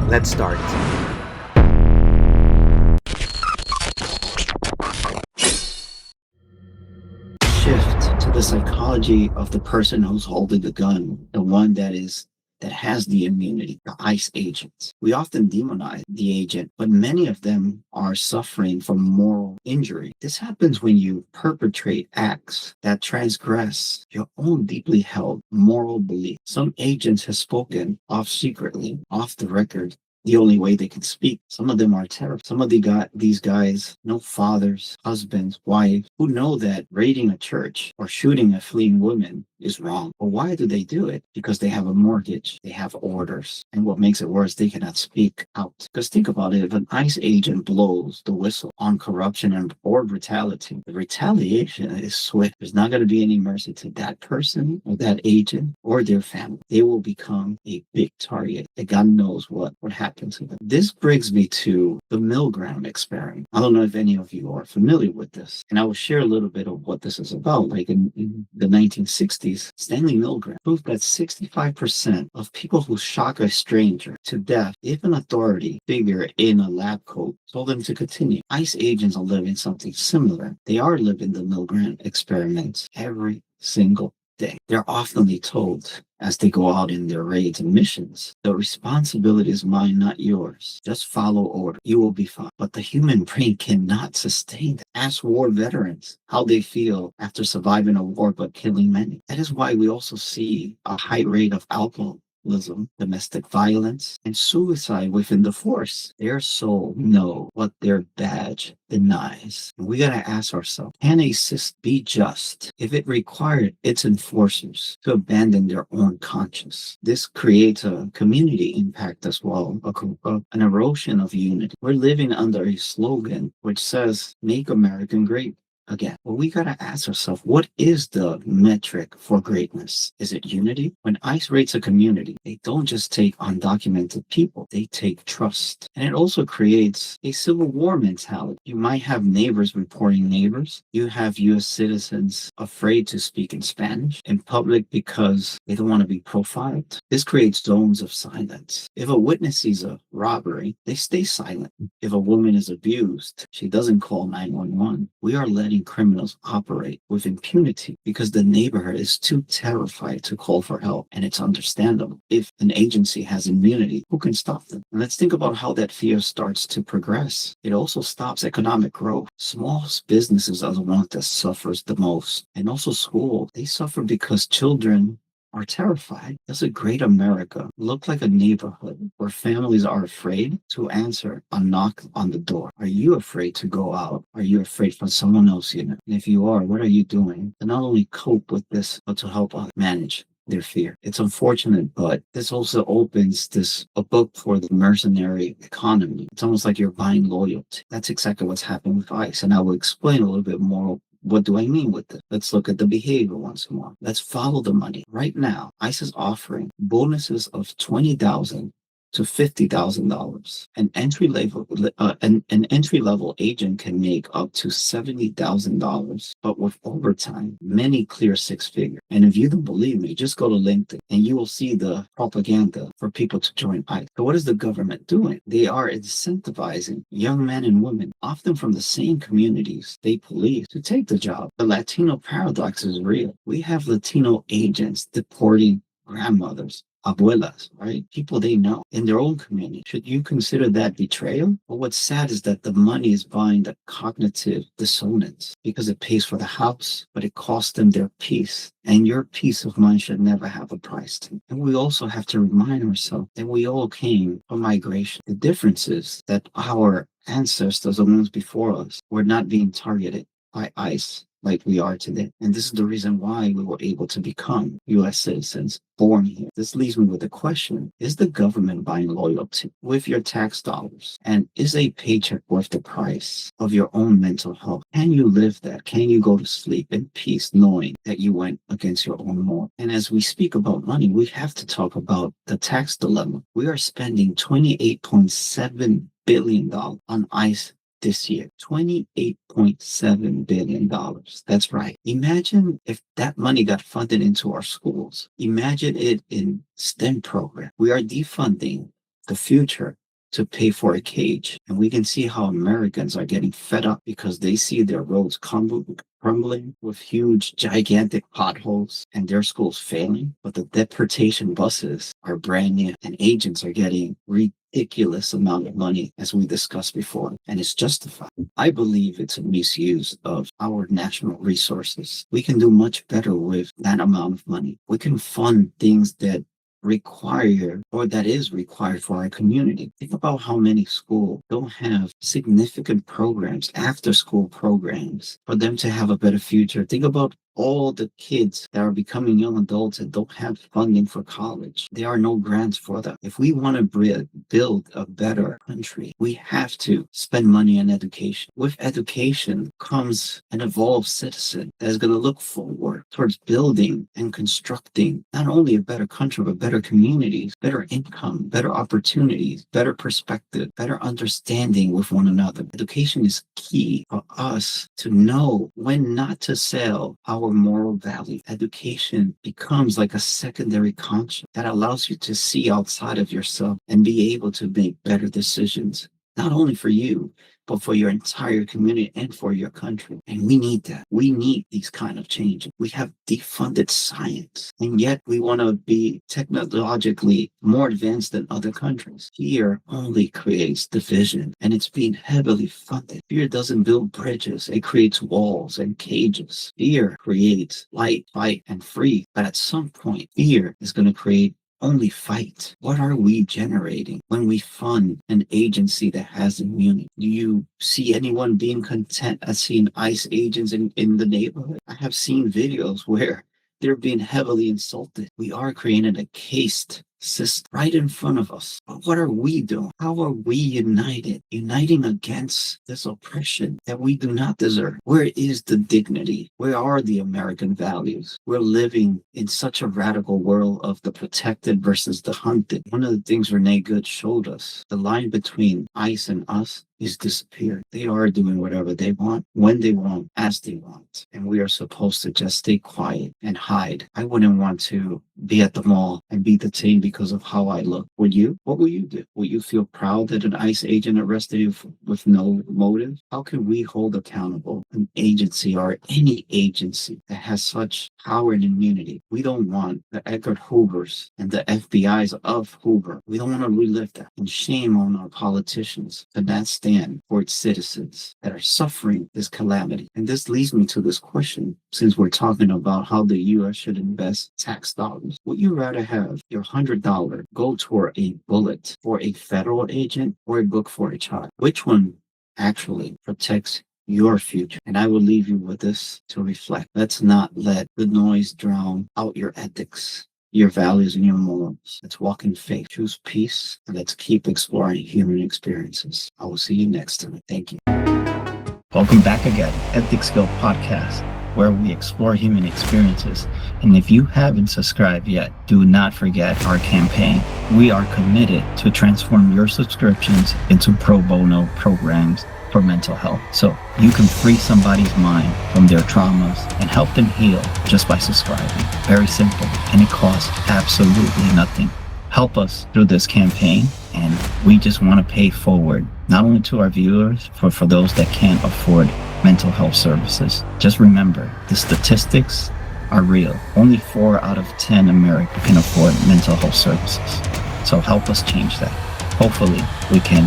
Let's start. Shift to the psychology of the person who's holding the gun, the one that has the immunity, the ICE agents. We often demonize the agent, but many of them are suffering from moral injury. This happens when you perpetrate acts that transgress your own deeply held moral belief. Some agents have spoken off secretly, off the record, the only way they can speak. Some of them are terrible. Some of these guys know fathers, husbands, wives, who know that raiding a church or shooting a fleeing woman is wrong. But why do they do it? Because they have a mortgage, they have orders. And what makes it worse, they cannot speak out. Because think about it, if an ICE agent blows the whistle on corruption or brutality, the retaliation is swift. There's not going to be any mercy to that person or that agent or their family. They will become a big target. And God knows what happened to them. This brings me to the Milgram experiment. I don't know if any of you are familiar with this. And I will share a little bit of what this is about. Like in the 1960s, Stanley Milgram proved that 65% of people who shock a stranger to death, if an authority figure in a lab coat told them to continue. ICE agents are living something similar. They are living the Milgram experiments every single day. They're often told as they go out in their raids and missions, the responsibility is mine, not yours. Just follow order. You will be fine. But the human brain cannot sustain that. Ask war veterans how they feel after surviving a war but killing many. That is why we also see a high rate of alcoholism, domestic violence, and suicide within the force. Their soul know what their badge denies. And we gotta ask ourselves, can a system be just if it required its enforcers to abandon their own conscience? This creates a community impact as well, an erosion of unity. We're living under a slogan which says, "Make America great again." Well, we got to ask ourselves, what is the metric for greatness? Is it unity? When ICE rates a community, they don't just take undocumented people, they take trust. And it also creates a civil war mentality. You might have neighbors reporting neighbors. You have U.S. citizens afraid to speak in Spanish in public because they don't want to be profiled. This creates zones of silence. If a witness sees a robbery, they stay silent. If a woman is abused, she doesn't call 911. We are letting criminals operate with impunity because the neighborhood is too terrified to call for help, and it's understandable. If an agency has immunity, who can stop them? And let's think about how that fear starts to progress. It also stops economic growth. Small businesses are the ones that suffers the most, and also school. They suffer because children are terrified. Does a great America look like a neighborhood where families are afraid to answer a knock on the door? Are you afraid to go out? Are you afraid for someone else in it? And if you are, what are you doing to not only cope with this, but to help manage their fear? It's unfortunate, but this also opens a book for the mercenary economy. It's almost like you're buying loyalty. That's exactly what's happening with ICE. And I will explain a little bit more. What do I mean with this? Let's look at the behavior once more. Let's follow the money. Right now, ICE is offering bonuses of $20,000 to $50,000. An entry level agent can make up to $70,000, but with overtime, many clear six figures. And if you don't believe me, just go to LinkedIn and you will see the propaganda for people to join ICE. So what is the government doing? They are incentivizing young men and women, often from the same communities they police, to take the job. The Latino paradox is real. We have Latino agents deporting grandmothers, abuelas, right? People they know in their own community. Should you consider that betrayal? Well, what's sad is that the money is buying the cognitive dissonance because it pays for the house, but it costs them their peace. And your peace of mind should never have a price tag. And we also have to remind ourselves that we all came from migration. The difference is that our ancestors, the ones before us, were not being targeted by ICE like we are today. And this is the reason why we were able to become U.S. citizens born here. This leaves me with the question, is the government buying loyalty with your tax dollars? And is a paycheck worth the price of your own mental health? Can you live that? Can you go to sleep in peace knowing that you went against your own law? And as we speak about money, we have to talk about the tax dilemma. We are spending $28.7 billion on ICE this year. $28.7 billion. That's right. Imagine if that money got funded into our schools. Imagine it in STEM program. We are defunding the future to pay for a cage. And we can see how Americans are getting fed up because they see their roads crumbling with huge, gigantic potholes and their schools failing. But the deportation buses are brand new and agents are getting ridiculous amount of money, as we discussed before, and it's justified. I believe it's a misuse of our national resources. We can do much better with that amount of money. We can fund things that is required for our community. Think about how many schools don't have significant programs, after school programs, for them to have a better future. Think about all the kids that are becoming young adults and don't have funding for college. There are no grants for them. If we want to build a better country, we have to spend money on education. With education comes an evolved citizen that is going to look forward towards building and constructing not only a better country, but better communities, better income, better opportunities, better perspective, better understanding with one another. Education is key for us to know when not to sell our moral value. Education becomes like a secondary conscience that allows you to see outside of yourself and be able to make better decisions, not only for you, but for your entire community and for your country. And we need that. We need these kind of changes. We have defunded science, and yet we want to be technologically more advanced than other countries. Fear only creates division, and it's being heavily funded. Fear doesn't build bridges. It creates walls and cages. Fear creates light, fight, and free. But at some point, fear is going to create only fight. What are we generating when we fund an agency that has immunity? Do you see anyone being content at seeing ICE agents in the neighborhood? I have seen videos where they're being heavily insulted. We are creating a caste system right in front of us. But what are we doing? How are we uniting against this oppression that we do not deserve? Where is the dignity? Where are the American values? We're living in such a radical world of the protected versus the hunted. One of the things Renee Good showed us, the line between ICE and us is disappeared. They are doing whatever they want, when they want, as they want. And we are supposed to just stay quiet and hide. I wouldn't want to be at the mall and be detained because of how I look. Would you? What will you do? Will you feel proud that an ICE agent arrested you with no motive? How can we hold accountable an agency or any agency that has such power and immunity? We don't want the Edgar Hoovers and the FBI's of Hoover. We don't want to relive that. And shame on our politicians for not stand for its citizens that are suffering this calamity. And this leads me to this question, since we're talking about how the U.S. should invest tax dollars. Would you rather have your $100 go toward a bullet for a federal agent or a book for a child? Which one actually protects your future? And I will leave you with this to reflect. Let's not let the noise drown out your ethics, your values, and your morals. Let's walk in faith, choose peace, and let's keep exploring human experiences. I will see you next time. Thank you. Welcome back again, Ethics Guild Podcast, where we explore human experiences. And if you haven't subscribed yet, do not forget our campaign. We are committed to transform your subscriptions into pro bono programs for mental health, so you can free somebody's mind from their traumas and help them heal just by subscribing. Very simple, and it costs absolutely nothing. Help us through this campaign, and we just want to pay forward, not only to our viewers, but for those that can't afford mental health services. Just remember, the statistics are real. Only 4 out of 10 Americans can afford mental health services. So help us change that. Hopefully, we can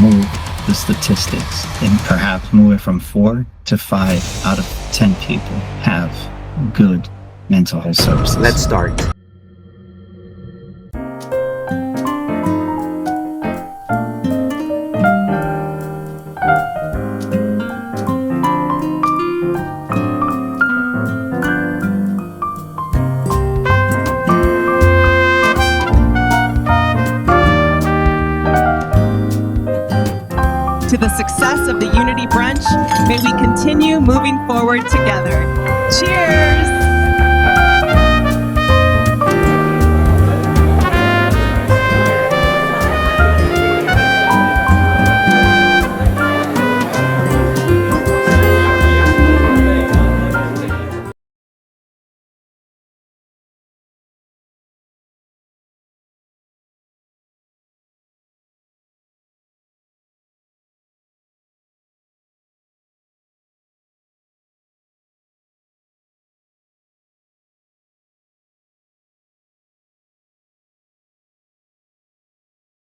move the statistics and perhaps move it from 4 to 5 out of 10 people have good mental health services. Let's start. To the success of the Unity Brunch, may we continue moving forward together. Cheers!